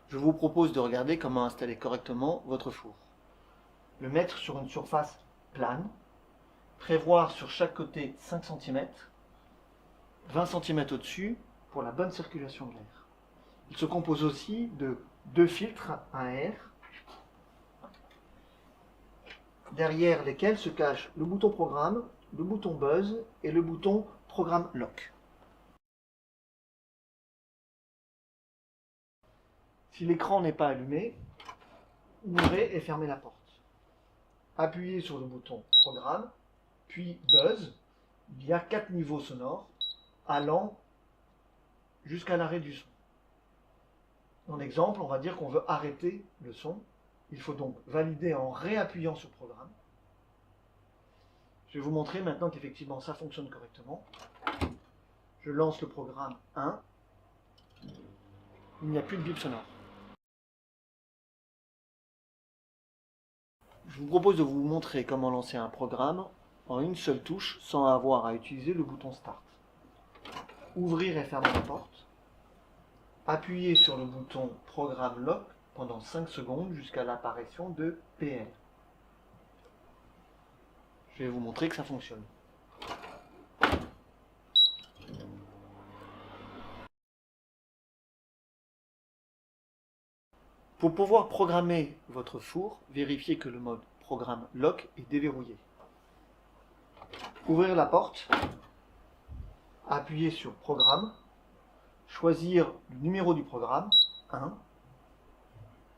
je vous propose de regarder comment installer correctement votre four. Le mettre sur une surface plane, prévoir sur chaque côté 5 cm, 20 cm au-dessus pour la bonne circulation de l'air. Il se compose aussi de 2 filtres à air, derrière lesquels se cachent le bouton programme, le bouton buzz et le bouton programme lock. Si l'écran n'est pas allumé, ouvrez et fermez la porte. Appuyez sur le bouton programme, puis buzz. Il y a 4 niveaux sonores allant jusqu'à l'arrêt du son. En exemple, on va dire qu'on veut arrêter le son. Il faut donc valider en réappuyant sur programme. Je vais vous montrer maintenant qu'effectivement ça fonctionne correctement. Je lance le programme 1. Il n'y a plus de bip sonore. Je vous propose de vous montrer comment lancer un programme en une seule touche sans avoir à utiliser le bouton Start. Ouvrir et fermer la porte. Appuyez sur le bouton Programme Lock pendant 5 secondes jusqu'à l'apparition de PL. Je vais vous montrer que ça fonctionne. Pour pouvoir programmer votre four, vérifiez que le mode Programme Lock est déverrouillé. Ouvrir la porte, appuyez sur Programme, choisir le numéro du programme, 1,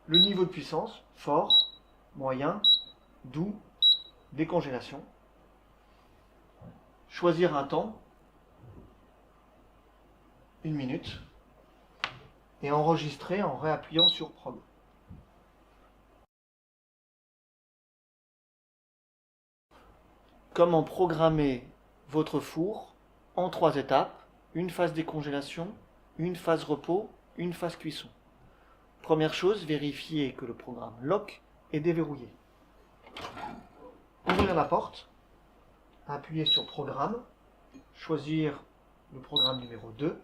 le niveau de puissance, fort, moyen, doux, décongélation, choisir un temps, 1 minute, et enregistrer en réappuyant sur Prog. Comment programmer votre four en 3 étapes, une phase décongélation, une phase repos, une phase cuisson. Première chose, vérifiez que le programme Lock est déverrouillé. Ouvrir la porte, appuyez sur Programme, choisir le programme numéro 2.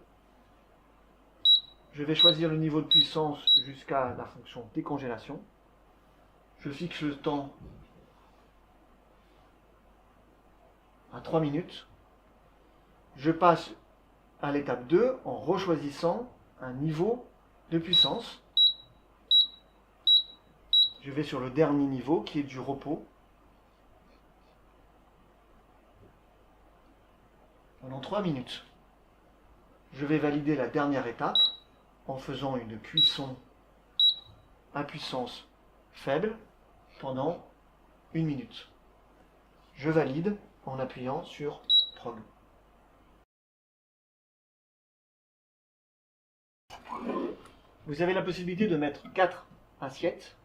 Je vais choisir le niveau de puissance jusqu'à la fonction décongélation. Je fixe le temps à 3 minutes. Je passe à l'étape 2 en rechoisissant un niveau de puissance. Je vais sur le dernier niveau qui est du repos. Pendant 3 minutes. Je vais valider la dernière étape en faisant une cuisson à puissance faible pendant 1 minute. Je valide en appuyant sur Prog. Vous avez la possibilité de mettre 4 assiettes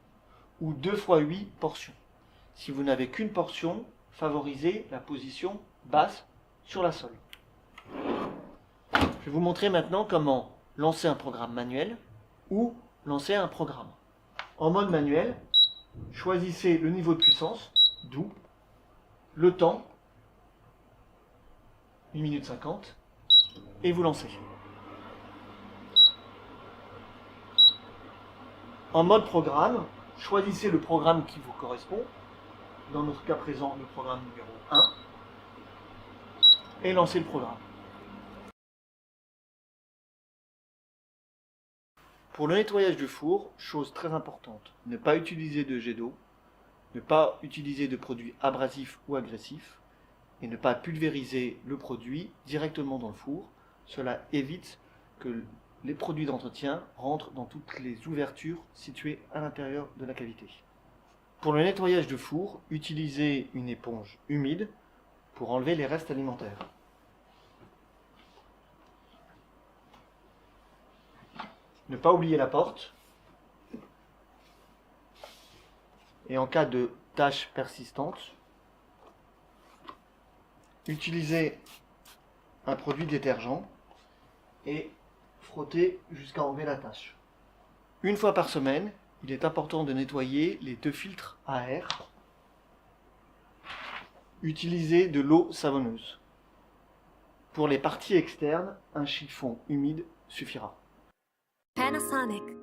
ou 2 x 8 portions. Si vous n'avez qu'une portion, favorisez la position basse sur la sole. Je vais vous montrer maintenant comment lancer un programme manuel ou lancer un programme. En mode manuel, choisissez le niveau de puissance, doux, le temps, 1 minute 50, et vous lancez. En mode programme, choisissez le programme qui vous correspond, dans notre cas présent le programme numéro 1, et lancez le programme. Pour le nettoyage du four, chose très importante, ne pas utiliser de jet d'eau, ne pas utiliser de produits abrasifs ou agressifs, et ne pas pulvériser le produit directement dans le four. Cela évite que les produits d'entretien rentrent dans toutes les ouvertures situées à l'intérieur de la cavité. Pour le nettoyage du four, utilisez une éponge humide pour enlever les restes alimentaires. Ne pas oublier la porte. Et en cas de tâches persistantes, utilisez un produit détergent et frottez jusqu'à enlever la tache. Une fois par semaine, il est important de nettoyer les 2 filtres à air. Utilisez de l'eau savonneuse. Pour les parties externes, un chiffon humide suffira. Panasonic.